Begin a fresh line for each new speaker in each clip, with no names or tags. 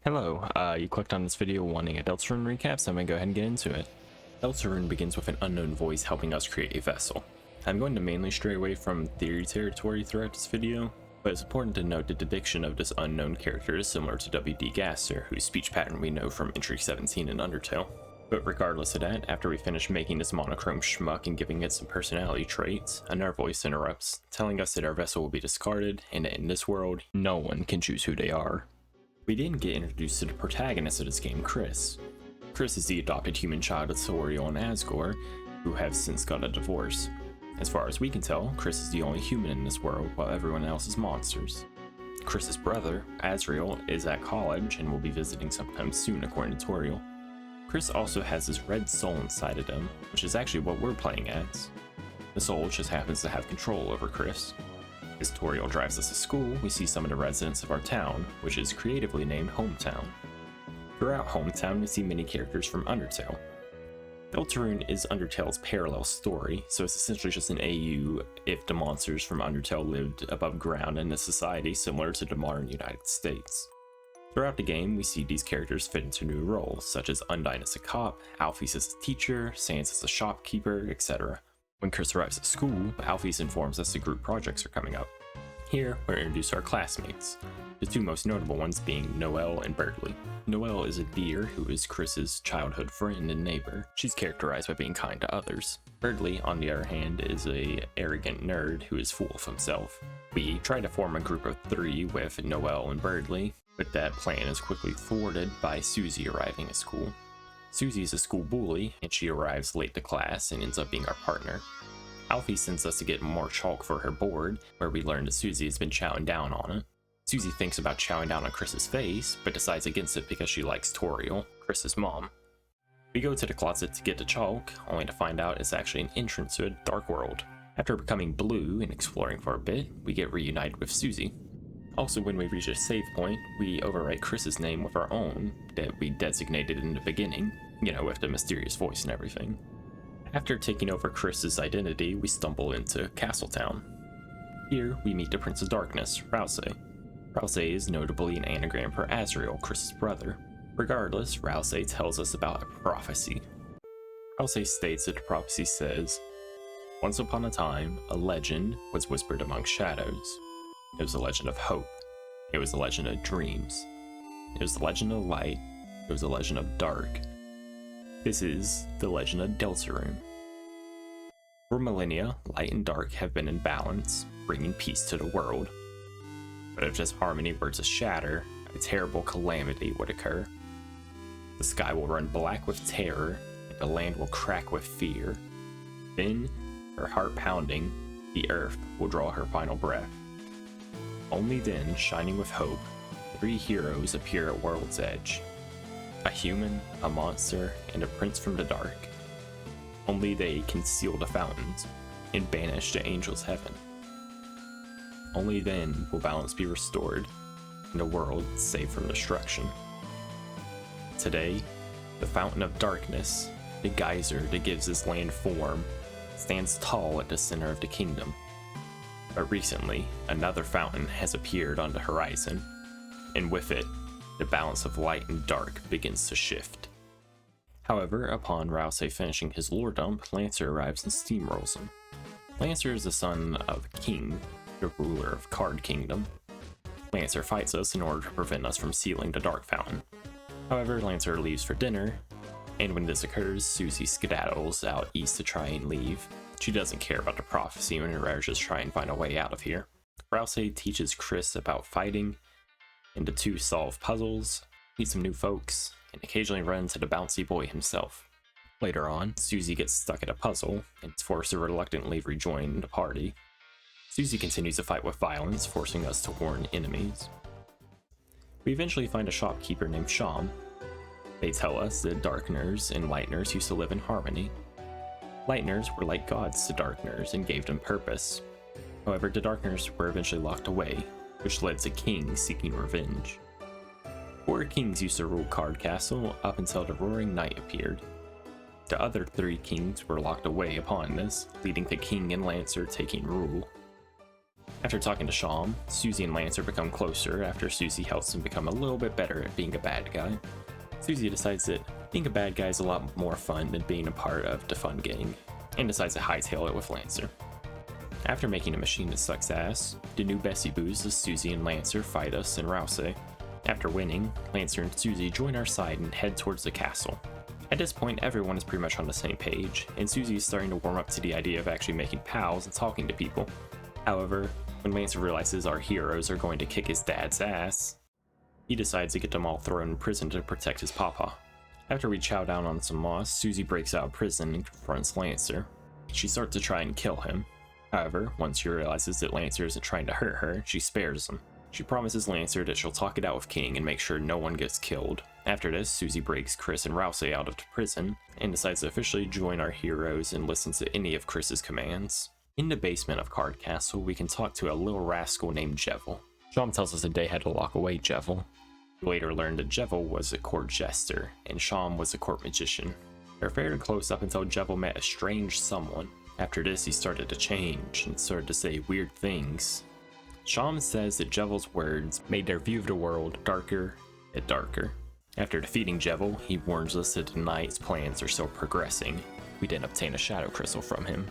Hello, you clicked on this video wanting a Deltarune recap, so I'm going to go ahead and get into it. Deltarune begins with an unknown voice helping us create a vessel. I'm going to mainly stray away from theory territory throughout this video, but it's important to note the depiction of this unknown character is similar to W.D. Gaster, whose speech pattern we know from entry 17 in Undertale. But regardless of that, after we finish making this monochrome schmuck and giving it some personality traits, another voice interrupts, telling us that our vessel will be discarded, and that in this world, no one can choose who they are. We didn't get introduced to the protagonist of this game, Chris. Chris is the adopted human child of Toriel and Asgore, who have since got a divorce. As far as we can tell, Chris is the only human in this world, while everyone else is monsters. Chris's brother, Asriel, is at college and will be visiting sometime soon according to Toriel. Chris also has this red soul inside of him, which is actually what we're playing as. The soul just happens to have control over Chris. As Toriel drives us to school, we see some of the residents of our town, which is creatively named Hometown. Throughout Hometown, we see many characters from Undertale. Deltarune is Undertale's parallel story, so it's essentially just an AU if the monsters from Undertale lived above ground in a society similar to the modern United States. Throughout the game, we see these characters fit into new roles, such as Undyne as a cop, Alphys as a teacher, Sans as a shopkeeper, etc. When Chris arrives at school, Alphys informs us the group projects are coming up. Here, we're introduced to our classmates, the two most notable ones being Noelle and Birdly. Noelle is a deer who is Chris's childhood friend and neighbor. She's characterized by being kind to others. Birdly, on the other hand, is an arrogant nerd who is full of himself. We try to form a group of 3 with Noelle and Birdly, but that plan is quickly thwarted by Susie arriving at school. Susie is a school bully, and she arrives late to class and ends up being our partner. Alfie sends us to get more chalk for her board, where we learn that Susie has been chowing down on it. Susie thinks about chowing down on Chris's face, but decides against it because she likes Toriel, Chris's mom. We go to the closet to get the chalk, only to find out it's actually an entrance to a dark world. After becoming blue and exploring for a bit, we get reunited with Susie. Also, when we reach a save point, we overwrite Chris's name with our own that we designated in the beginning, with the mysterious voice and everything. After taking over Chris's identity, we stumble into Castletown. Here, we meet the Prince of Darkness, Rouse. Rouse is notably an anagram for Asriel, Chris's brother. Regardless, Rouse tells us about a prophecy. Rouse states that the prophecy says, "Once upon a time, a legend was whispered among shadows. It was a legend of hope. It was a legend of dreams. It was a legend of light. It was a legend of dark. This is the legend of Deltarune." For millennia, light and dark have been in balance, bringing peace to the world. But if this harmony were to shatter, a terrible calamity would occur. The sky will run black with terror, and the land will crack with fear. Then, her heart pounding, the earth will draw her final breath. Only then, shining with hope, 3 heroes appear at World's Edge. A human, a monster, and a prince from the dark. Only they can seal the fountains and banish the angels' heaven. Only then will balance be restored and the world saved from destruction. Today, the fountain of darkness, the geyser that gives this land form, stands tall at the center of the kingdom. But recently, another fountain has appeared on the horizon, and with it, the balance of light and dark begins to shift. However, upon Rouse finishing his lore dump, Lancer arrives and steamrolls him. Lancer is the son of King, the ruler of Card Kingdom. Lancer fights us in order to prevent us from sealing the Dark Fountain. However, Lancer leaves for dinner, and when this occurs, Susie skedaddles out east to try and leave. She doesn't care about the prophecy and would rather just try and find a way out of here. Rouse teaches Chris about fighting, and the two solve puzzles, meet some new folks, and occasionally run into the bouncy boy himself. Later on, Susie gets stuck at a puzzle, and is forced to reluctantly rejoin the party. Susie continues to fight with violence, forcing us to warn enemies. We eventually find a shopkeeper named Sham. They tell us that Darkners and Lightners used to live in harmony. Lightners were like gods to Darkners and gave them purpose. However, the Darkners were eventually locked away, which led to kings seeking revenge. 4 kings used to rule Card Castle up until the Roaring Night appeared. The other 3 kings were locked away upon this, leading to King and Lancer taking rule. After talking to Sham, Susie and Lancer become closer after Susie helps him become a little bit better at being a bad guy. Susie decides that being a bad guy is a lot more fun than being a part of the fun gang, and decides to hightail it with Lancer. After making a machine that sucks ass, the new Bessie Boos as Susie and Lancer fight us and Rouse. After winning, Lancer and Susie join our side and head towards the castle. At this point, everyone is pretty much on the same page, and Susie is starting to warm up to the idea of actually making pals and talking to people. However, when Lancer realizes our heroes are going to kick his dad's ass, he decides to get them all thrown in prison to protect his papa. After we chow down on some moss, Susie breaks out of prison and confronts Lancer. She starts to try and kill him. However, once she realizes that Lancer isn't trying to hurt her, she spares him. She promises Lancer that she'll talk it out with King and make sure no one gets killed. After this, Susie breaks Chris and Rouse out of the prison and decides to officially join our heroes and listen to any of Chris's commands. In the basement of Card Castle, we can talk to a little rascal named Jevil. Sham tells us that they had to lock away Jevil. We later learned that Jevil was a court jester and Sham was a court magician. They're fairly close up until Jevil met a strange someone. After this, he started to change and started to say weird things. Sham says that Jevil's words made their view of the world darker and darker. After defeating Jevil, he warns us that the knight's plans are still progressing. We then obtain a shadow crystal from him.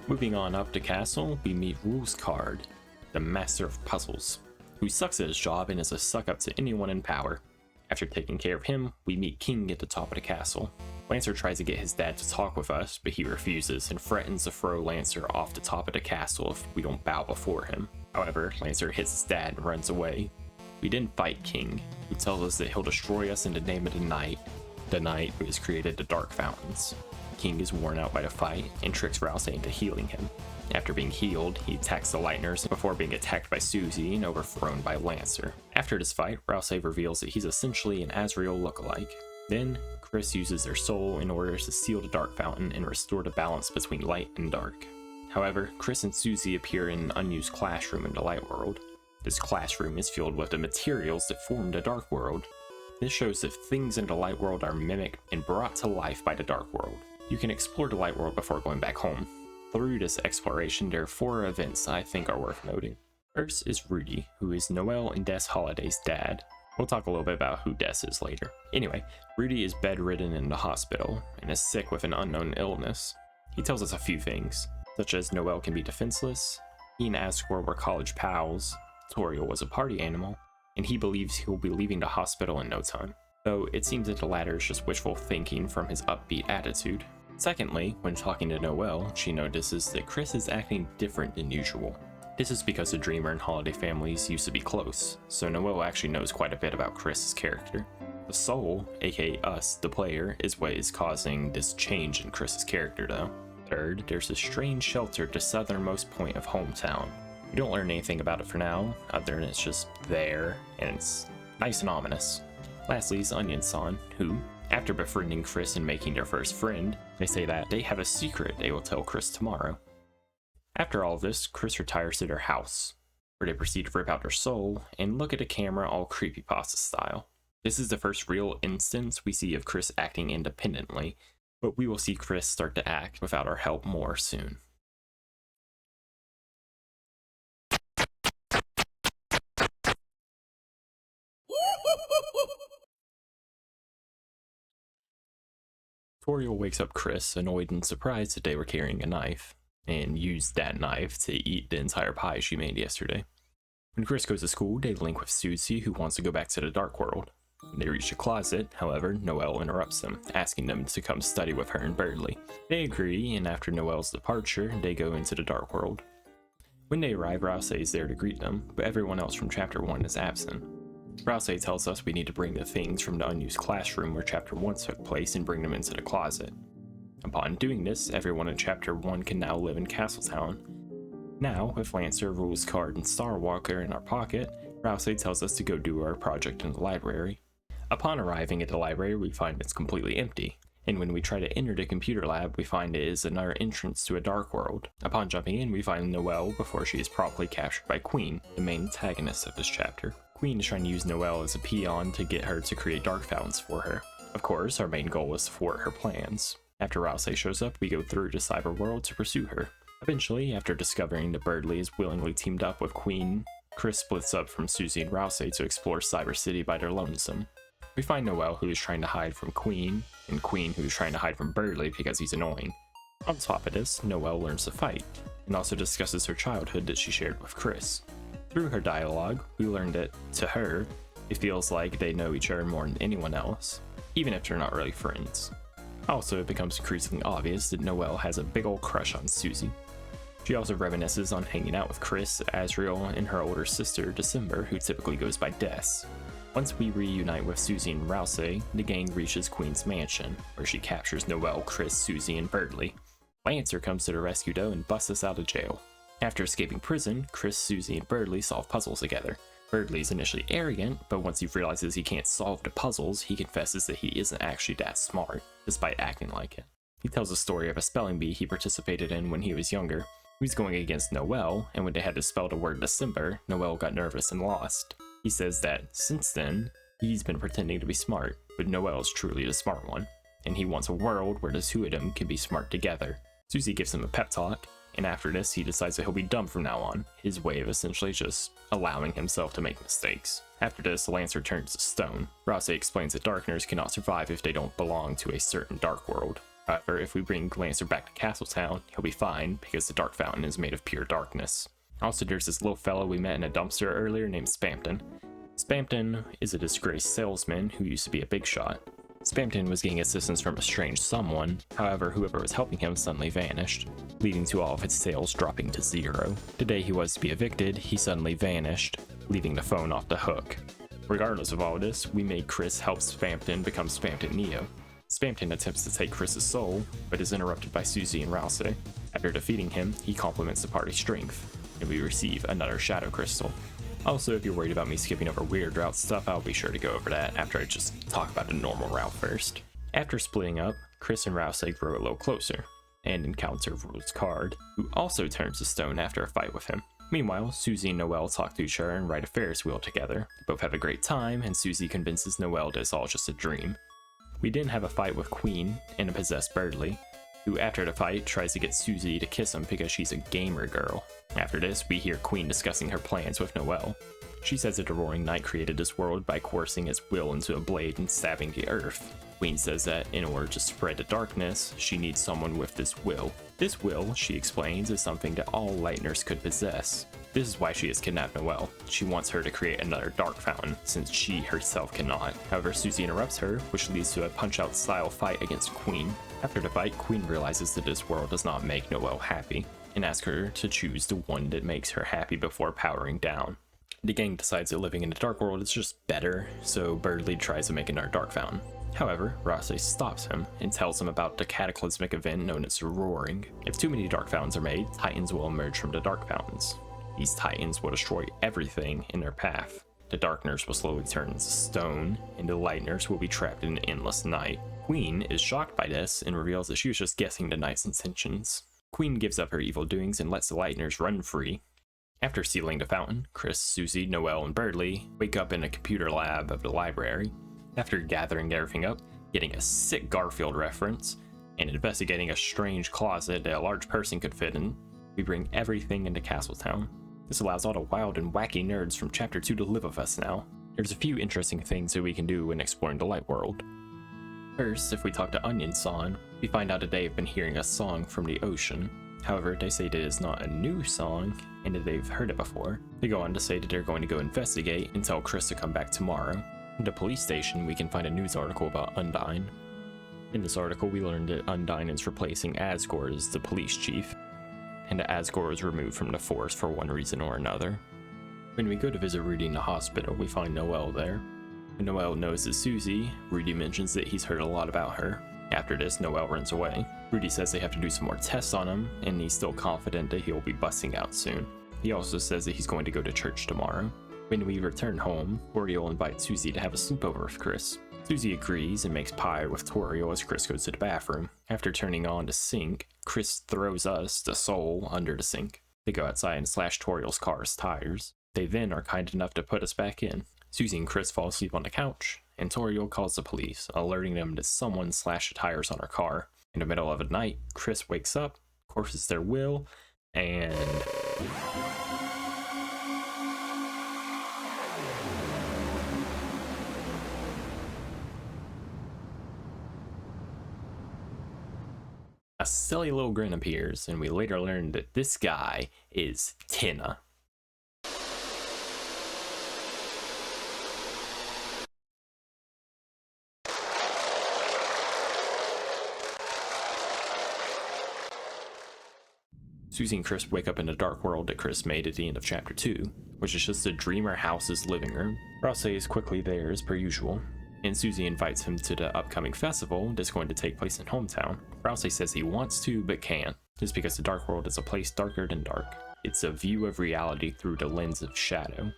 Moving on up the castle, we meet Rules Card, the master of puzzles, who sucks at his job and is a suck up to anyone in power. After taking care of him, we meet King at the top of the castle. Lancer tries to get his dad to talk with us, but he refuses and threatens to throw Lancer off the top of the castle if we don't bow before him. However, Lancer hits his dad and runs away. We then fight King, who tells us that he'll destroy us in the name of the knight who has created the Dark Fountains. King is worn out by the fight and tricks Rouse into healing him. After being healed, he attacks the Lightners before being attacked by Susie and overthrown by Lancer. After this fight, Rouse reveals that he's essentially an Azrael lookalike. Then, Chris uses their soul in order to seal the Dark Fountain and restore the balance between light and dark. However, Chris and Susie appear in an unused classroom in the Light World. This classroom is filled with the materials that form the Dark World. This shows that things in the Light World are mimicked and brought to life by the Dark World. You can explore the Light World before going back home. Through this exploration, there are 4 events I think are worth noting. First is Rudy, who is Noel and Des Holliday's dad. We'll talk a little bit about who Des is later. Anyway, Rudy is bedridden in the hospital and is sick with an unknown illness. He tells us a few things, such as Noel can be defenseless, he and Asgore were college pals, Toriel was a party animal, and he believes he will be leaving the hospital in no time. Though it seems that the latter is just wishful thinking from his upbeat attitude. Secondly, when talking to Noel, she notices that Chris is acting different than usual. This is because the Dreamer and Holiday families used to be close, so Noel actually knows quite a bit about Chris's character. The soul, aka us, the player, is what is causing this change in Chris's character though. Third, there's a strange shelter at the southernmost point of Hometown. We don't learn anything about it for now, other than it's just there, and it's nice and ominous. Lastly is Onion-san, who, after befriending Chris and making their first friend, they say that they have a secret they will tell Chris tomorrow. After all of this, Chris retires to their house, where they proceed to rip out their soul and look at the camera all creepypasta style. This is the first real instance we see of Chris acting independently, but we will see Chris start to act without our help more soon. Toriel wakes up Chris, annoyed and surprised that they were carrying a knife, and used that knife to eat the entire pie she made yesterday. When Chris goes to school, they link with Susie, who wants to go back to the Dark World. When they reach the closet, however, Noelle interrupts them, asking them to come study with her in Birdley. They agree, and after Noelle's departure, they go into the Dark World. When they arrive, Rouse is there to greet them, but everyone else from Chapter 1 is absent. Rouse tells us we need to bring the things from the unused classroom where Chapter 1 took place and bring them into the closet. Upon doing this, everyone in Chapter 1 can now live in Castletown. Now, with Lancer, Rules Card, and Starwalker in our pocket, Rouse tells us to go do our project in the library. Upon arriving at the library, we find it's completely empty, and when we try to enter the computer lab, we find it is another entrance to a dark world. Upon jumping in, we find Noelle before she is promptly captured by Queen, the main antagonist of this chapter. Queen is trying to use Noelle as a peon to get her to create dark fountains for her. Of course, our main goal is to thwart her plans. After Rouse shows up, we go through the cyber world to pursue her. Eventually, after discovering that Birdley is willingly teamed up with Queen, Chris splits up from Susie and Rousey to explore Cyber City by their lonesome. We find Noel, who is trying to hide from Queen, and Queen, who is trying to hide from Birdley because he's annoying. On top of this, Noel learns to fight, and also discusses her childhood that she shared with Chris. Through her dialogue, we learned that, to her, it feels like they know each other more than anyone else, even if they're not really friends. Also, it becomes increasingly obvious that Noel has a big ol' crush on Susie. She also reminisces on hanging out with Chris, Azriel, and her older sister, December, who typically goes by Des. Once we reunite with Susie and Rousey, the gang reaches Queen's mansion, where she captures Noel, Chris, Susie, and Birdley. Lancer comes to the rescue though and busts us out of jail. After escaping prison, Chris, Susie, and Birdley solve puzzles together. Birdley's initially arrogant, but once he realizes he can't solve the puzzles, he confesses that he isn't actually that smart, despite acting like it. He tells a story of a spelling bee he participated in when he was younger. He was going against Noel, and when they had to spell the word December, Noel got nervous and lost. He says that, since then, he's been pretending to be smart, but Noel is truly the smart one, and he wants a world where the two of them can be smart together. Susie gives him a pep talk, and after this he decides that he'll be dumb from now on, his way of essentially just allowing himself to make mistakes. After this, Lancer turns to stone. Rousey explains that Darkners cannot survive if they don't belong to a certain dark world. However, if we bring Lancer back to Castletown, he'll be fine because the Dark Fountain is made of pure darkness. Also, there's this little fellow we met in a dumpster earlier named Spampton. Spampton is a disgraced salesman who used to be a big shot. Spampton was getting assistance from a strange someone, however whoever was helping him suddenly vanished, leading to all of his sales dropping to zero. The day he was to be evicted, he suddenly vanished, leaving the phone off the hook. Regardless of all this, we made Chris help Spampton become Spampton Neo. Spampton attempts to take Chris's soul, but is interrupted by Susie and Rousey. After defeating him, he compliments the party's strength, and we receive another Shadow Crystal. Also, if you're worried about me skipping over weird route stuff, I'll be sure to go over that after I just talk about the normal route first. After splitting up, Chris and Rousey grow a little closer, and encounter Rule's Card, who also turns to stone after a fight with him. Meanwhile, Susie and Noel talk to each other and ride a Ferris wheel together. They both have a great time, and Susie convinces Noel that it's all just a dream. We then have a fight with Queen and a possessed Birdley, who after the fight tries to get Susie to kiss him because she's a gamer girl. After this, we hear Queen discussing her plans with Noel. She says that the Roaring Knight created this world by coercing his will into a blade and stabbing the earth. Queen says that in order to spread the darkness, she needs someone with this will. This will, she explains, is something that all Lightners could possess. This is why she has kidnapped Noel. She wants her to create another Dark Fountain, since she herself cannot. However, Susie interrupts her, which leads to a punch-out style fight against Queen. After the fight, Queen realizes that this world does not make Noel happy, and asks her to choose the one that makes her happy before powering down. The gang decides that living in the Dark World is just better, so Birdley tries to make another Dark Fountain. However, Rousey stops him and tells him about the cataclysmic event known as Roaring. If too many Dark Fountains are made, Titans will emerge from the Dark Fountains. These Titans will destroy everything in their path. The Darkners will slowly turn into stone, and the Lightners will be trapped in an endless night. Queen is shocked by this and reveals that she was just guessing the Knight's intentions. Queen gives up her evil doings and lets the Lightners run free. After sealing the fountain, Chris, Susie, Noel, and Birdley wake up in a computer lab of the library. After gathering everything up, getting a sick Garfield reference, and investigating a strange closet that a large person could fit in, we bring everything into Castletown. This allows all the wild and wacky nerds from Chapter 2 to live with us now. There's a few interesting things that we can do when exploring the Light World. First, if we talk to Onion Son, we find out that they have been hearing a song from the ocean. However, they say that it's not a new song, and that they've heard it before. They go on to say that they're going to go investigate and tell Chris to come back tomorrow. At the police station, we can find a news article about Undyne. In this article, we learned that Undyne is replacing Asgore as the police chief, and that Asgore was removed from the force for one reason or another. When we go to visit Rudy in the hospital, we find Noel there. When Noel notices Susie, Rudy mentions that he's heard a lot about her. After this, Noel runs away. Rudy says they have to do some more tests on him, and he's still confident that he'll be busting out soon. He also says that he's going to go to church tomorrow. When we return home, Toriel invites Susie to have a sleepover with Chris. Susie agrees and makes pie with Toriel as Chris goes to the bathroom. After turning on the sink, Chris throws us, the soul, under the sink. They go outside and slash Toriel's car's tires. They then are kind enough to put us back in. Susie and Chris fall asleep on the couch, and Toriel calls the police, alerting them that someone slashed the tires on her car. In the middle of the night, Chris wakes up, courses their will, And a silly little grin appears, and we later learn that this guy is Tina. Susie and Chris wake up in the dark world that Chris made at the end of chapter 2, which is just a dreamer house's living room. Rouse is quickly there as per usual, and Susie invites him to the upcoming festival that's going to take place in hometown. Rouse says he wants to but can't, just because the dark world is a place darker than dark. It's a view of reality through the lens of shadow.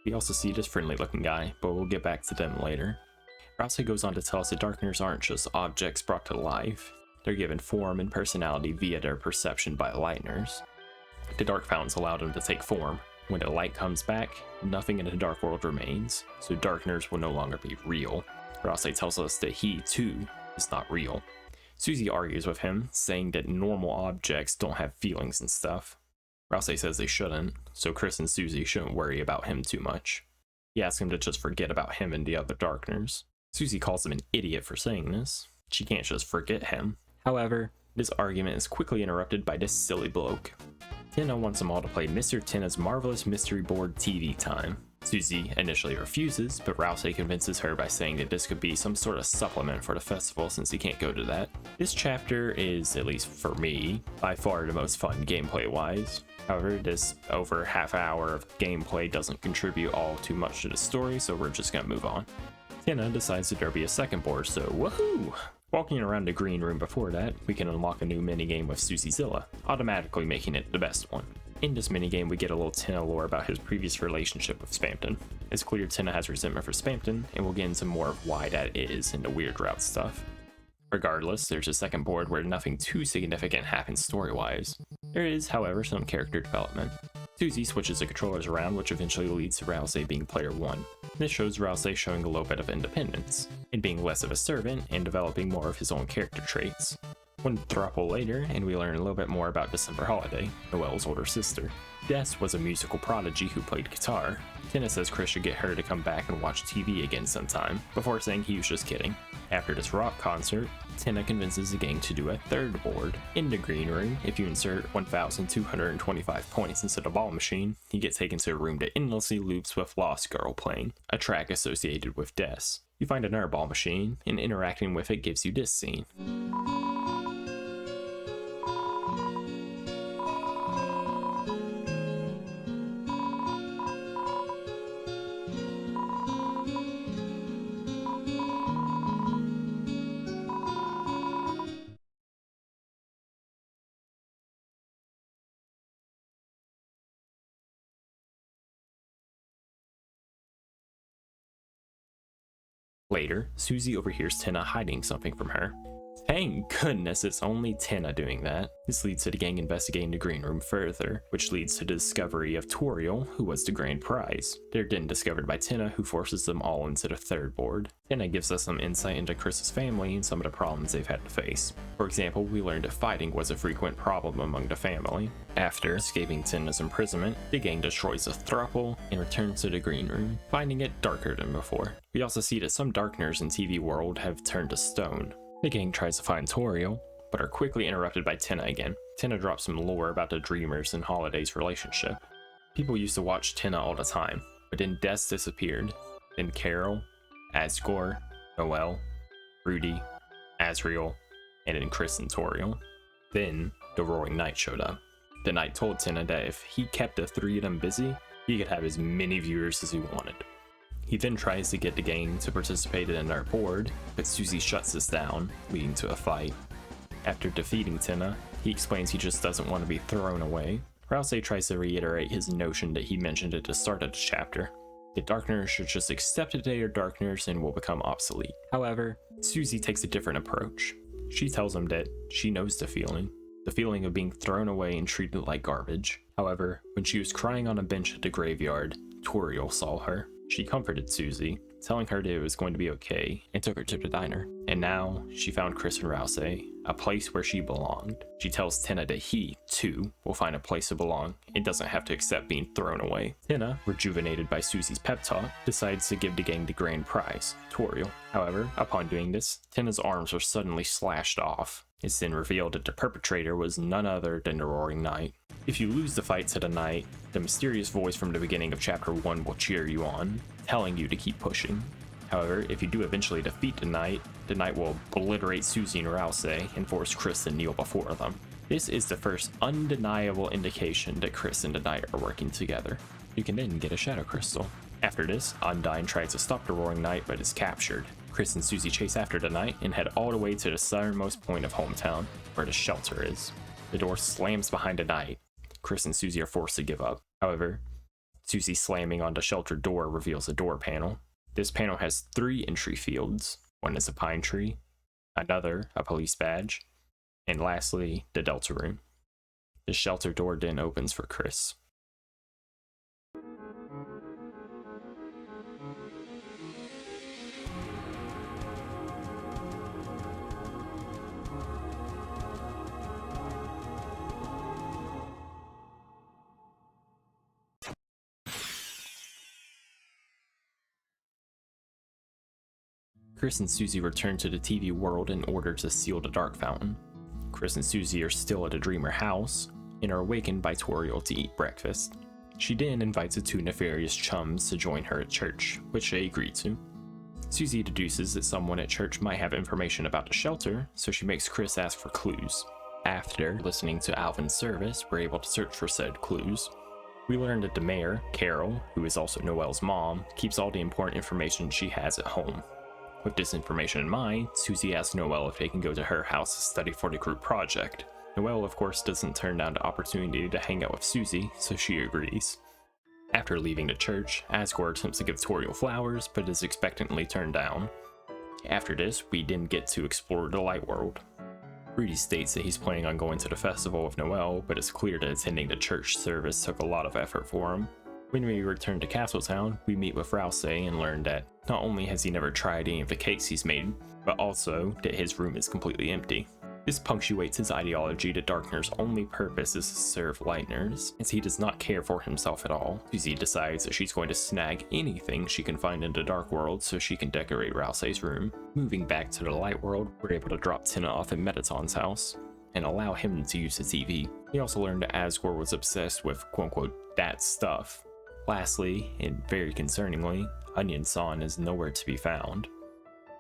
We also see this friendly looking guy, but we'll get back to them later. Rouse goes on to tell us that darkners aren't just objects brought to life. They're given form and personality via their perception by lightners. The dark fountains allow them to take form. When the light comes back, nothing in the dark world remains, so darkners will no longer be real. Rouse tells us that he, too, is not real. Susie argues with him, saying that normal objects don't have feelings and stuff. Rouse says they shouldn't, so Chris and Susie shouldn't worry about him too much. He asks him to just forget about him and the other darkners. Susie calls him an idiot for saying this. She can't just forget him. However, this argument is quickly interrupted by this silly bloke. Tina wants them all to play Mr. Tina's Marvelous Mystery Board TV Time. Susie initially refuses, but Rouse convinces her by saying that this could be some sort of supplement for the festival since he can't go to that. This chapter is, at least for me, by far the most fun gameplay-wise. However, this over half hour of gameplay doesn't contribute all too much to the story, so we're just gonna move on. Tina decides that there'll be a second board, so woohoo! Walking around the green room before that, we can unlock a new minigame with Susiezilla, automatically making it the best one. In this minigame, we get a little Tina lore about his previous relationship with Spampton. It's clear Tina has resentment for Spampton, and we'll get into more of why that is in the weird route stuff. Regardless, there's a second board where nothing too significant happens story-wise. There is, however, some character development. Susie switches the controllers around, which eventually leads to Rouse being player 1. This shows Rouse showing a little bit of independence, and being less of a servant and developing more of his own character traits. One throuple later, and we learn a little bit more about December Holiday, Noelle's older sister. Des was a musical prodigy who played guitar. Tina says Chris should get her to come back and watch TV again sometime, before saying he was just kidding. After this rock concert, Tina convinces the gang to do a third board. In the green room, if you insert 1,225 points into the ball machine, you get taken to a room that endlessly loops with Lost Girl playing, a track associated with Des. You find another ball machine, and interacting with it gives you this scene. Later, Susie overhears Tina hiding something from her. Thank goodness it's only Tina doing that. This leads to the gang investigating the green room further, which leads to the discovery of Toriel, who was the grand prize. They're then discovered by Tina, who forces them all into the third board. Tina gives us some insight into Chris's family and some of the problems they've had to face. For example, we learned that fighting was a frequent problem among the family. After escaping Tina's imprisonment, the gang destroys the throuple and returns to the green room, finding it darker than before. We also see that some darkners in TV world have turned to stone. The gang tries to find Toriel, but are quickly interrupted by Tina again. Tina drops some lore about the Dreamers and Holiday's relationship. People used to watch Tina all the time, but then Des disappeared. Then Carol, Asgore, Noelle, Rudy, Azriel, and then Chris and Toriel. Then the Roaring Knight showed up. The Knight told Tina that if he kept the three of them busy, he could have as many viewers as he wanted. He then tries to get the gang to participate in our board, but Susie shuts this down, leading to a fight. After defeating Tina, he explains he just doesn't want to be thrown away. Rouse tries to reiterate his notion that he mentioned at the start of the chapter. The Darkners should just accept that they are Darkners and will become obsolete. However, Susie takes a different approach. She tells him that she knows the feeling of being thrown away and treated like garbage. However, when she was crying on a bench at the graveyard, Toriel saw her. She comforted Susie, telling her that it was going to be okay, and took her to the diner. And now, she found Chris and Rouse, a place where she belonged. She tells Tina that he, too, will find a place to belong and doesn't have to accept being thrown away. Tina, rejuvenated by Susie's pep talk, decides to give the gang the grand prize, Toriel. However, upon doing this, Tina's arms are suddenly slashed off. It's then revealed that the perpetrator was none other than the Roaring Knight. If you lose the fight to the Knight, the mysterious voice from the beginning of Chapter 1 will cheer you on, telling you to keep pushing. However, if you do eventually defeat the Knight will obliterate Susie and Rouse and force Chris to kneel before them. This is the first undeniable indication that Chris and the Knight are working together. You can then get a Shadow Crystal. After this, Undyne tries to stop the Roaring Knight but is captured. Chris and Susie chase after the Knight and head all the way to the southernmost point of Hometown, where the shelter is. The door slams behind the Knight. Chris and Susie are forced to give up. However, Susie slamming on the shelter door reveals a door panel. This panel has 3 entry fields. One is a pine tree, another a police badge, and lastly, the Deltarune. The shelter door then opens for Chris. Chris and Susie return to the TV world in order to seal the Dark Fountain. Chris and Susie are still at the Dreamer house and are awakened by Toriel to eat breakfast. She then invites the 2 nefarious chums to join her at church, which they agree to. Susie deduces that someone at church might have information about the shelter, so she makes Chris ask for clues. After listening to Alvin's service, we're able to search for said clues. We learn that the mayor, Carol, who is also Noelle's mom, keeps all the important information she has at home. With this information in mind, Susie asks Noelle if they can go to her house to study for the group project. Noelle, of course, doesn't turn down the opportunity to hang out with Susie, so she agrees. After leaving the church, Asgore attempts to give Toriel flowers, but is expectantly turned down. After this, we then get to explore the light world. Rudy states that he's planning on going to the festival with Noelle, but it's clear that attending the church service took a lot of effort for him. When we return to Castletown, we meet with Rouse and learn that not only has he never tried any of the cakes he's made, but also that his room is completely empty. This punctuates his ideology that Darkner's only purpose is to serve Lightners, as he does not care for himself at all. Susie decides that she's going to snag anything she can find in the Dark World so she can decorate Rouse's room. Moving back to the Light World, we're able to drop Tina off at Metaton's house and allow him to use the TV. We also learned that Asgore was obsessed with quote-unquote that stuff. Lastly, and very concerningly, Onion-san is nowhere to be found.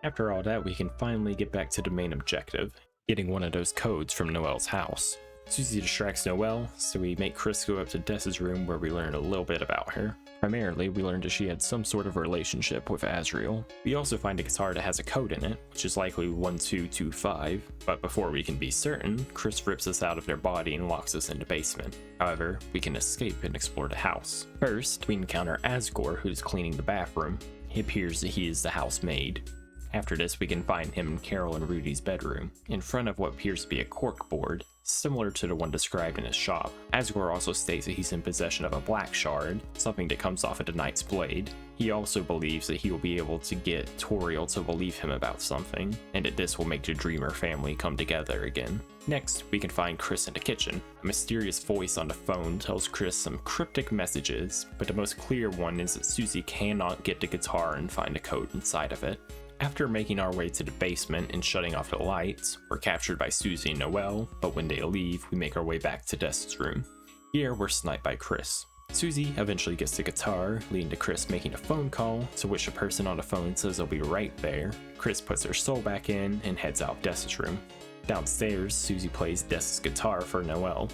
After all that, we can finally get back to the main objective, getting one of those codes from Noelle's house. Susie distracts Noelle, so we make Chris go up to Dessa's room where we learn a little bit about her. Primarily, we learned that she had some sort of relationship with Azrael. We also find a guitar that has a code in it, which is likely 1225, but before we can be certain, Chris rips us out of their body and locks us in the basement. However, we can escape and explore the house. First, we encounter Asgore, who's cleaning the bathroom. It appears that he is the housemaid. After this, we can find him in Carol and Rudy's bedroom, in front of what appears to be a cork board, similar to the one described in his shop. Asgore also states that he's in possession of a black shard, something that comes off of the Knight's blade. He also believes that he will be able to get Toriel to believe him about something, and that this will make the Dreamer family come together again. Next, we can find Chris in the kitchen. A mysterious voice on the phone tells Chris some cryptic messages, but the most clear one is that Susie cannot get the guitar and find a code inside of it. After making our way to the basement and shutting off the lights, we're captured by Susie and Noelle, but when they leave, we make our way back to Dessa's room. Here, we're sniped by Chris. Susie eventually gets the guitar, leading to Chris making a phone call, to which the person on the phone says they'll be right there. Chris puts her soul back in and heads out Dessa's room. Downstairs, Susie plays Dessa's guitar for Noelle.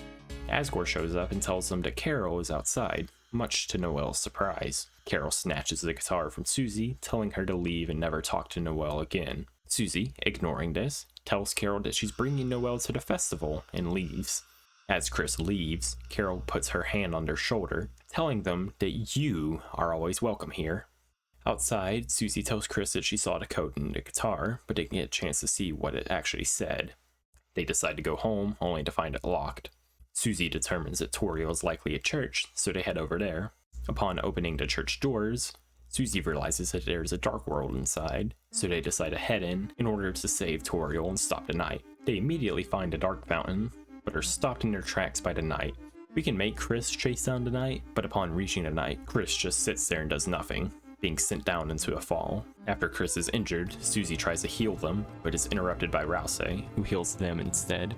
Asgore shows up and tells them that Carol is outside, much to Noelle's surprise. Carol snatches the guitar from Susie, telling her to leave and never talk to Noelle again. Susie, ignoring this, tells Carol that she's bringing Noelle to the festival and leaves. As Chris leaves, Carol puts her hand on their shoulder, telling them that you are always welcome here. Outside, Susie tells Chris that she saw the code in the guitar, but didn't get a chance to see what it actually said. They decide to go home, only to find it locked. Susie determines that Toriel is likely at church, so they head over there. Upon opening the church doors, Susie realizes that there is a dark world inside, so they decide to head in order to save Toriel and stop the night. They immediately find a dark fountain, but are stopped in their tracks by the knight. We can make Chris chase down the knight, but upon reaching the knight, Chris just sits there and does nothing, being sent down into a fall. After Chris is injured, Susie tries to heal them, but is interrupted by Rouse, who heals them instead.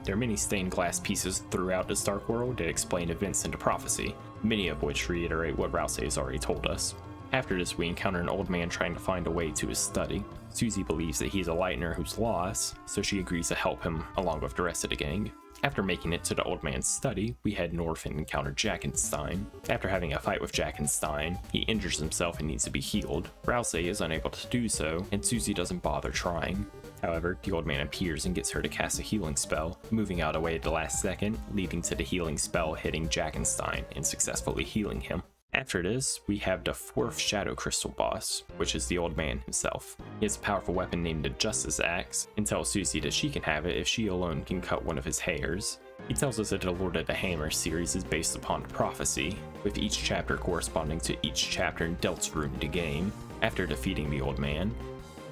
There are many stained glass pieces throughout this dark world that explain events into prophecy, many of which reiterate what Rouse has already told us. After this, we encounter an old man trying to find a way to his study. Susie believes that he's a lightener who's lost, so she agrees to help him along with the rest of the gang. After making it to the old man's study, we head north and encounter Jackenstein. After having a fight with Jackenstein, he injures himself and needs to be healed. Rouse is unable to do so, and Susie doesn't bother trying. However, the old man appears and gets her to cast a healing spell, moving out away at the last second, leading to the healing spell hitting Jackenstein and successfully healing him. After this, we have the fourth Shadow Crystal boss, which is the old man himself. He has a powerful weapon named the Justice Axe, and tells Susie that she can have it if she alone can cut one of his hairs. He tells us that the Lord of the Hammer series is based upon prophecy, with each chapter corresponding to each chapter in Deltarune the game. After defeating the old man,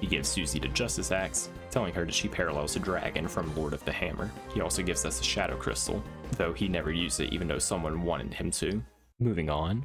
he gives Susie the Justice Axe, telling her that she parallels a dragon from Lord of the Hammer. He also gives us a Shadow Crystal, though he never used it even though someone wanted him to. Moving on.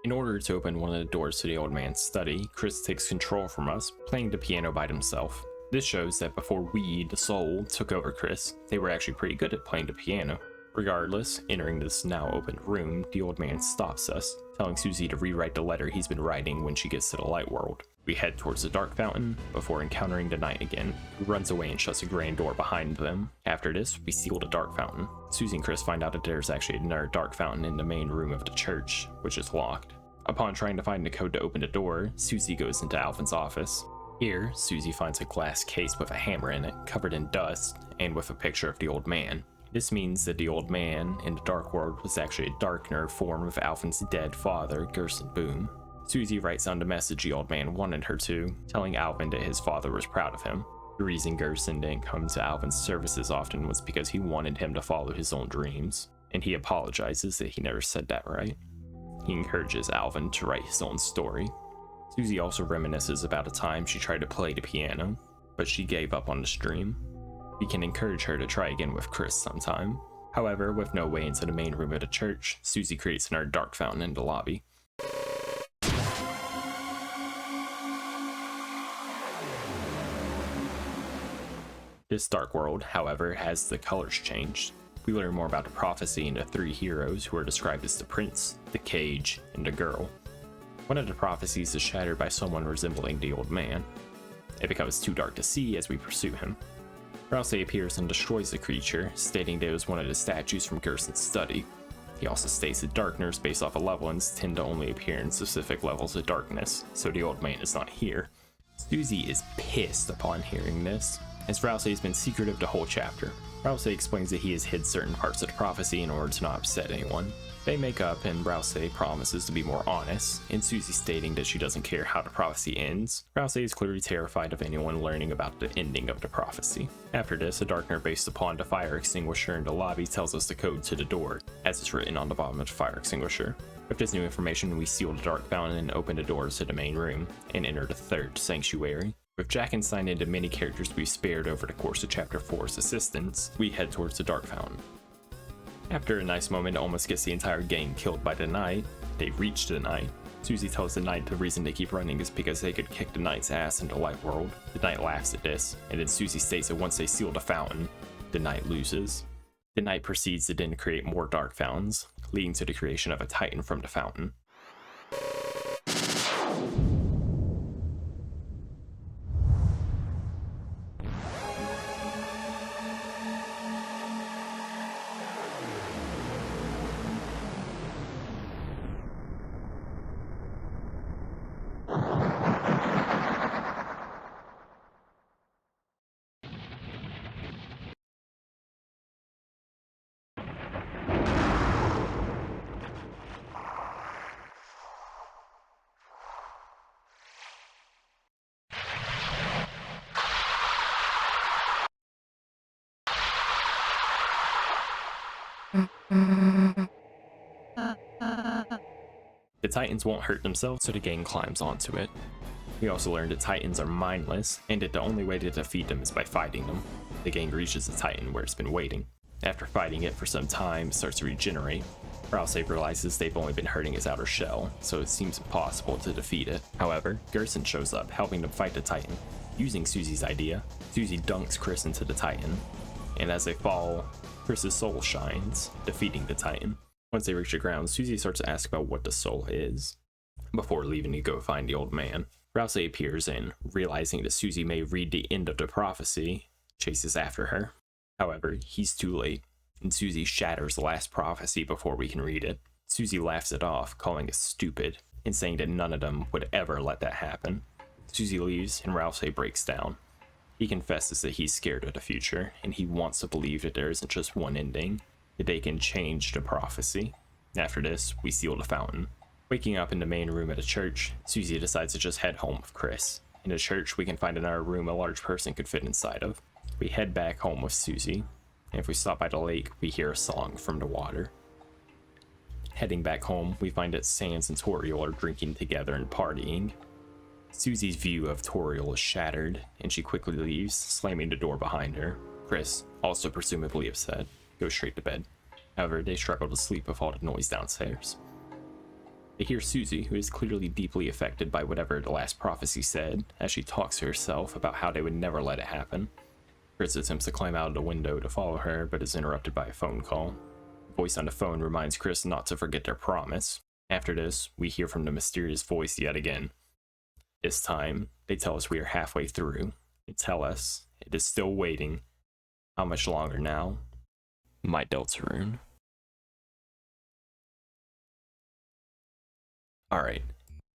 In order to open one of the doors to the old man's study, Chris takes control from us, playing the piano by himself. This shows that before we, the soul, took over Chris, they were actually pretty good at playing the piano. Regardless, entering this now opened room, the old man stops us, telling Susie to rewrite the letter he's been writing when she gets to the light world. We head towards the dark fountain, before encountering the knight again, who runs away and shuts a grand door behind them. After this, we seal the dark fountain. Susie and Chris find out that there's actually another dark fountain in the main room of the church, which is locked. Upon trying to find the code to open the door, Susie goes into Alvin's office. Here, Susie finds a glass case with a hammer in it, covered in dust, and with a picture of the old man. This means that the old man in the dark world was actually a darkener form of Alvin's dead father, Gerson Boom. Susie writes down the message the old man wanted her to, telling Alvin that his father was proud of him. The reason Gerson didn't come to Alvin's services often was because he wanted him to follow his own dreams, and he apologizes that he never said that right. He encourages Alvin to write his own story. Susie also reminisces about a time she tried to play the piano, but she gave up on this dream. We can encourage her to try again with Chris sometime. However, with no way into the main room of the church, Susie creates another dark fountain in the lobby. This dark world, however, has the colors changed. We learn more about the prophecy and the three heroes who are described as the prince, the cage, and the girl. One of the prophecies is shattered by someone resembling the old man. It becomes too dark to see as we pursue him. Rouse appears and destroys the creature, stating that it was one of the statues from Gerson's study. He also states that darkness based off of levelings tend to only appear in specific levels of darkness, so the old man is not here. Susie is pissed upon hearing this, as Rouse has been secretive the whole chapter. Rouse explains that he has hid certain parts of the prophecy in order to not upset anyone. They make up, and Rouse promises to be more honest, and Susie stating that she doesn't care how the prophecy ends. Rouse is clearly terrified of anyone learning about the ending of the prophecy. After this, a darkener based upon the fire extinguisher in the lobby tells us the code to the door, as it's written on the bottom of the fire extinguisher. With this new information, we seal the dark fountain and open the doors to the main room, and enter the third sanctuary. With Jackenstein and the many characters we've spared over the course of Chapter 4's assistance, we head towards the dark fountain. After a nice moment that almost gets the entire gang killed by the knight, they reach the knight. Susie tells the knight the reason they keep running is because they could kick the knight's ass in the light world. The knight laughs at this, and then Susie states that once they seal the fountain, the knight loses. The knight proceeds to then create more dark fountains, leading to the creation of a titan from the fountain. The Titans won't hurt themselves, so the gang climbs onto it. We also learned that Titans are mindless, and that the only way to defeat them is by fighting them. The gang reaches the Titan where it's been waiting. After fighting it for some time, it starts to regenerate. Rousey realizes they've only been hurting its outer shell, so it seems impossible to defeat it. However, Gerson shows up, helping them fight the Titan. Using Susie's idea, Susie dunks Chris into the Titan, and as they fall, Chris's soul shines, defeating the Titan. Once they reach the ground, Susie starts to ask about what the soul is, before leaving to go find the old man. Rousey appears and, realizing that Susie may read the end of the prophecy, chases after her. However, he's too late, and Susie shatters the last prophecy before we can read it. Susie laughs it off, calling it stupid, and saying that none of them would ever let that happen. Susie leaves, and Rousey breaks down. He confesses that he's scared of the future, and he wants to believe that there isn't just one ending, that they can change the prophecy. After this, we seal the fountain. Waking up in the main room at a church, Susie decides to just head home with Chris. In a church, we can find another room a large person could fit inside of. We head back home with Susie, and if we stop by the lake, we hear a song from the water. Heading back home, we find that Sans and Toriel are drinking together and partying. Susie's view of Toriel is shattered, and she quickly leaves, slamming the door behind her. Chris, also presumably upset, goes straight to bed. However, they struggle to sleep with all the noise downstairs. They hear Susie, who is clearly deeply affected by whatever the last prophecy said, as she talks to herself about how they would never let it happen. Chris attempts to climb out of the window to follow her, but is interrupted by a phone call. The voice on the phone reminds Chris not to forget their promise. After this, we hear from the mysterious voice yet again. This time, they tell us we are halfway through. They tell us it is still waiting. How much longer now? My Deltarune. Alright,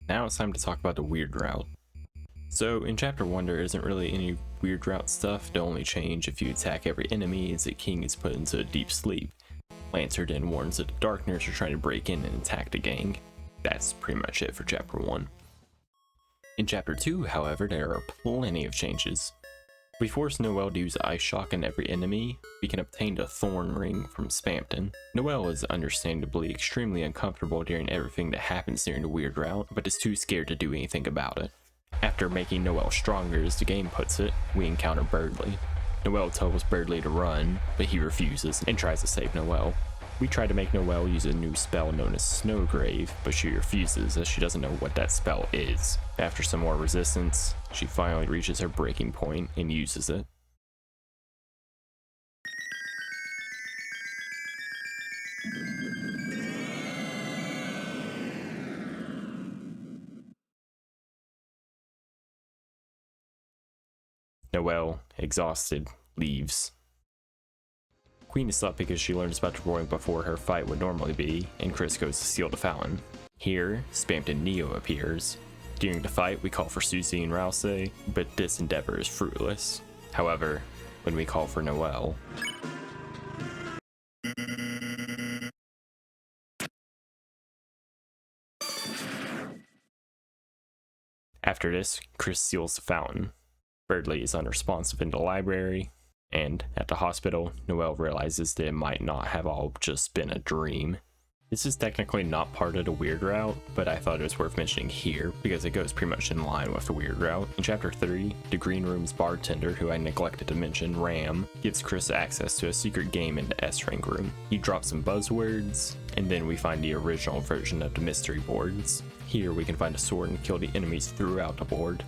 now it's time to talk about the weird route. So in chapter 1 there isn't really any weird route stuff. The only change if you attack every enemy is that King is put into a deep sleep. Lancer then warns that the Darkners are trying to break in and attack the gang. That's pretty much it for chapter 1. In chapter 2, however, there are plenty of changes. If we force Noelle to use Ice Shock on every enemy, we can obtain the Thorn Ring from Spamton. Noelle is understandably extremely uncomfortable during everything that happens during the weird route, but is too scared to do anything about it. After making Noelle stronger, as the game puts it, we encounter Birdly. Noelle tells Birdly to run, but he refuses and tries to save Noelle. We try to make Noelle use a new spell known as Snowgrave, but she refuses as she doesn't know what that spell is. After some more resistance, she finally reaches her breaking point and uses it. Noelle, exhausted, leaves. Queen is up because she learns about the ruin before her fight would normally be, and Chris goes to seal the fountain. Here, Spamton Neo appears. During the fight, we call for Susie and Rousey, but this endeavor is fruitless. However, when we call for Noelle, after this, Chris seals the fountain. Birdly is unresponsive in the library, and at the hospital, Noelle realizes that it might not have all just been a dream. This is technically not part of the weird route, but I thought it was worth mentioning here because it goes pretty much in line with the weird route. In chapter 3, the Green Room's bartender, who I neglected to mention, Ram, gives Chris access to a secret game in the S-Rank room. He drops some buzzwords, and then we find the original version of the mystery boards. Here we can find a sword and kill the enemies throughout the board.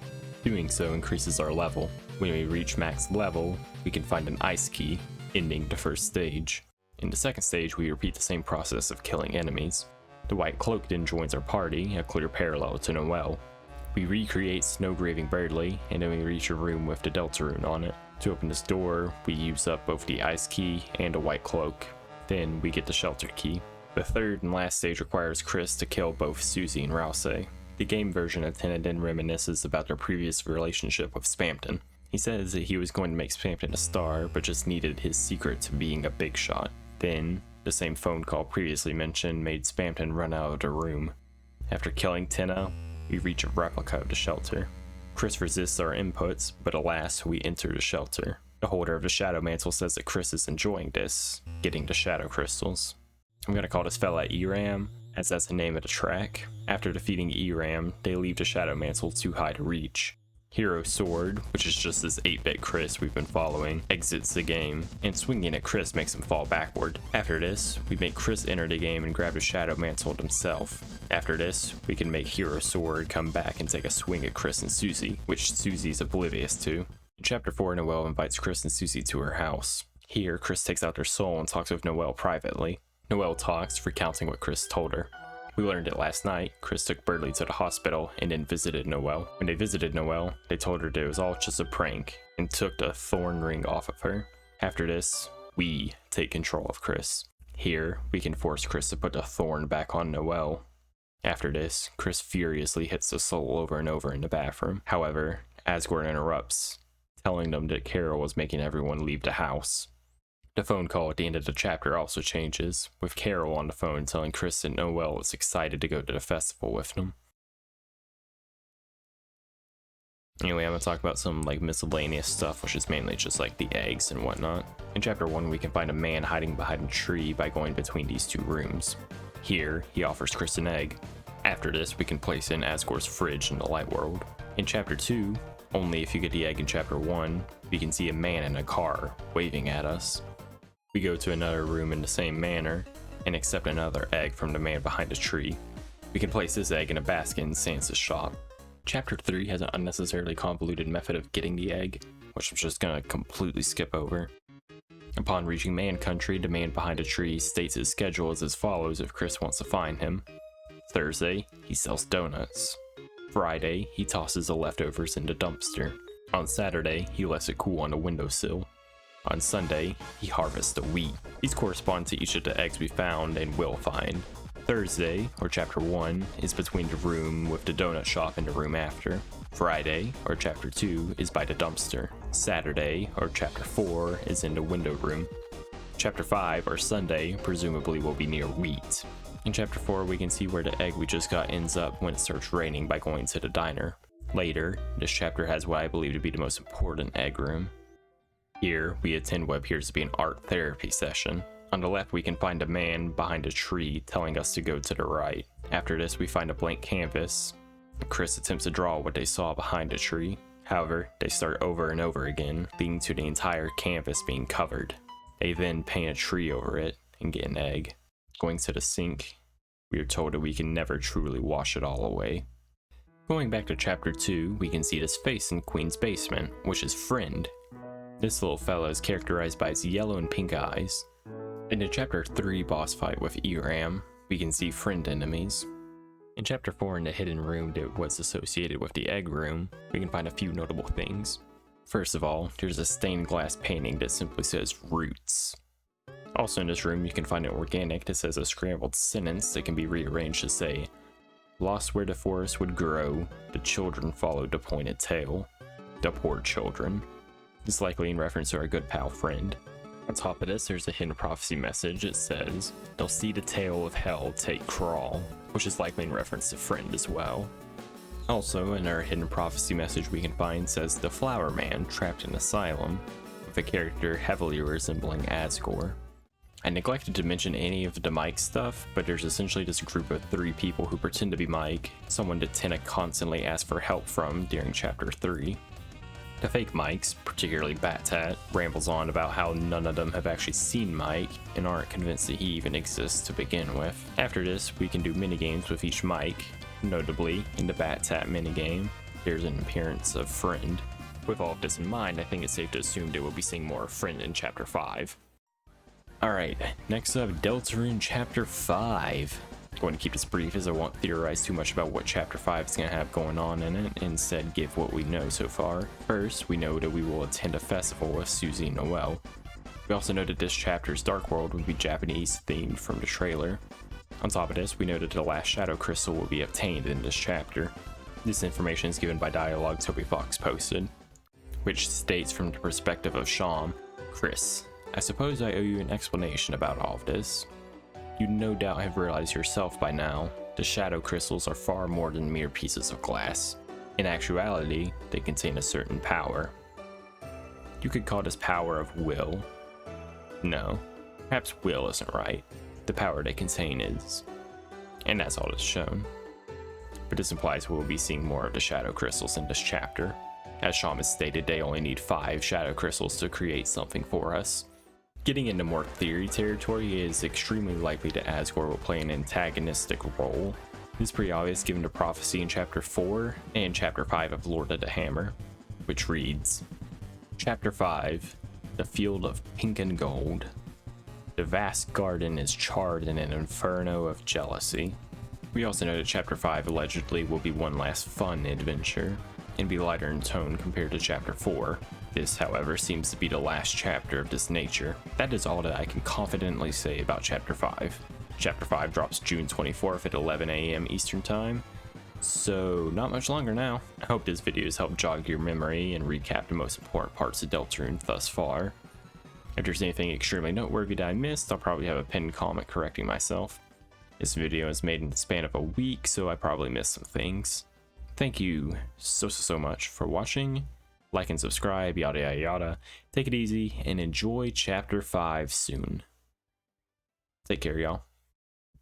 Doing so increases our level. When we reach max level, we can find an ice key, ending the first stage. In the second stage, we repeat the same process of killing enemies. The White Cloak then joins our party, a clear parallel to Noelle. We recreate Snowgraving Birdly, and then we reach a room with the Deltarune on it. To open this door, we use up both the ice key and a White Cloak. Then we get the shelter key. The third and last stage requires Chris to kill both Susie and Rousey. The game version of Tenedin reminisces about their previous relationship with Spamton. He says that he was going to make Spamton a star, but just needed his secret to being a big shot. Then, the same phone call previously mentioned made Spamton run out of the room. After killing Tenna, we reach a replica of the shelter. Chris resists our inputs, but alas, we enter the shelter. The holder of the Shadow Mantle says that Chris is enjoying this, getting the Shadow Crystals. I'm gonna call this fella Eram, as that's the name of the track. After defeating ERAM, they leave the Shadow Mantle too high to reach. Hero Sword, which is just this 8-bit Chris we've been following, exits the game, and swinging at Chris makes him fall backward. After this, we make Chris enter the game and grab the Shadow Mantle himself. After this, we can make Hero Sword come back and take a swing at Chris and Susie, which Susie's oblivious to. In Chapter 4, Noelle invites Chris and Susie to her house. Here, Chris takes out their soul and talks with Noelle privately. Noelle talks, recounting what Chris told her. We learned it last night. Chris took Birdie to the hospital and then visited Noelle. When they visited Noelle, they told her that it was all just a prank and took the thorn ring off of her. After this, we take control of Chris. Here, we can force Chris to put the thorn back on Noelle. After this, Chris furiously hits the soul over and over in the bathroom. However, Asgore interrupts, telling them that Carol was making everyone leave the house. The phone call at the end of the chapter also changes, with Carol on the phone telling Chris that Noelle was excited to go to the festival with them. Anyway, I'm going to talk about some miscellaneous stuff, which is mainly just the eggs and whatnot. In chapter 1, we can find a man hiding behind a tree by going between these two rooms. Here, he offers Chris an egg. After this, we can place it in Asgore's fridge in the light world. In chapter 2, only if you get the egg in chapter 1, we can see a man in a car waving at us. We go to another room in the same manner and accept another egg from the man behind a tree. We can place this egg in a basket in Sansa's shop. Chapter 3 has an unnecessarily convoluted method of getting the egg, which I'm just gonna completely skip over. Upon reaching Man Country, the man behind a tree states his schedule is as follows if Chris wants to find him. Thursday, he sells donuts. Friday, he tosses the leftovers in the dumpster. On Saturday, he lets it cool on the windowsill. On Sunday, he harvests the wheat. These correspond to each of the eggs we found and will find. Thursday, or chapter 1, is between the room with the donut shop and the room after. Friday, or chapter 2, is by the dumpster. Saturday, or chapter 4, is in the window room. Chapter 5, or Sunday, presumably will be near wheat. In chapter 4, we can see where the egg we just got ends up when it starts raining by going to the diner. Later, this chapter has what I believe to be the most important egg room. Here, we attend what appears to be an art therapy session. On the left, we can find a man behind a tree telling us to go to the right. After this, we find a blank canvas. Chris attempts to draw what they saw behind a tree. However, they start over and over again, leading to the entire canvas being covered. They then paint a tree over it and get an egg. Going to the sink, we are told that we can never truly wash it all away. Going back to chapter 2, we can see this face in Queen's basement, which is Friend. This little fella is characterized by his yellow and pink eyes. In the chapter 3 boss fight with ERAM, we can see Friend enemies. In chapter 4, in the hidden room that was associated with the egg room, we can find a few notable things. First of all, there's a stained glass painting that simply says Roots. Also in this room, you can find an organic that says a scrambled sentence that can be rearranged to say, "Lost where the forest would grow, the children followed the pointed tail. The poor children." It's likely in reference to our good pal Friend. On top of this, there's a hidden prophecy message. It says, "They'll see the tail of hell take crawl," which is likely in reference to Friend as well. Also, in our hidden prophecy message we can find says, "The Flower Man trapped in asylum," with a character heavily resembling Asgore. I neglected to mention any of the Mike stuff, but there's essentially this group of 3 people who pretend to be Mike, someone that Tenna constantly asks for help from during chapter 3. The fake Mikes, particularly Bat-Tat, rambles on about how none of them have actually seen Mike and aren't convinced that he even exists to begin with. After this, we can do minigames with each Mike. Notably, in the Bat-Tat minigame, there's an appearance of Friend. With all of this in mind, I think it's safe to assume that we'll be seeing more of Friend in chapter 5. Alright, next up, Deltarune chapter 5. I'm going to keep this brief as I won't theorize too much about what chapter 5 is going to have going on in it, instead give what we know so far. First, we know that we will attend a festival with Susie and Noelle. We also know that this chapter's Dark World will be Japanese themed from the trailer. On top of this, we know that the last Shadow Crystal will be obtained in this chapter. This information is given by dialogue Toby Fox posted, which states from the perspective of Sham, "Chris, I suppose I owe you an explanation about all of this. You no doubt have realized yourself by now, the shadow crystals are far more than mere pieces of glass. In actuality, they contain a certain power. You could call this power of will. No, perhaps will isn't right. The power they contain is and that's all it's shown. But this implies we'll be seeing more of the shadow crystals in this chapter. As Shaman stated, they only need 5 shadow crystals to create something for us. Getting into more theory territory, it is extremely likely that Asgore will play an antagonistic role. This is pretty obvious given the prophecy in chapter 4 and chapter 5 of Lord of the Hammer, which reads, Chapter 5, The Field of Pink and Gold. The vast garden is charred in an inferno of jealousy. We also know that chapter 5 allegedly will be one last fun adventure, and be lighter in tone compared to chapter 4. This, however, seems to be the last chapter of this nature. That is all that I can confidently say about chapter 5. Chapter 5 drops June 24th at 11 AM Eastern Time, so not much longer now. I hope this video has helped jog your memory and recap the most important parts of Deltarune thus far. If there's anything extremely noteworthy that I missed, I'll probably have a pinned comment correcting myself. This video is made in the span of a week, so I probably missed some things. Thank you so much for watching. Like and subscribe, yada yada yada. Take it easy and enjoy chapter 5 soon. Take care, y'all.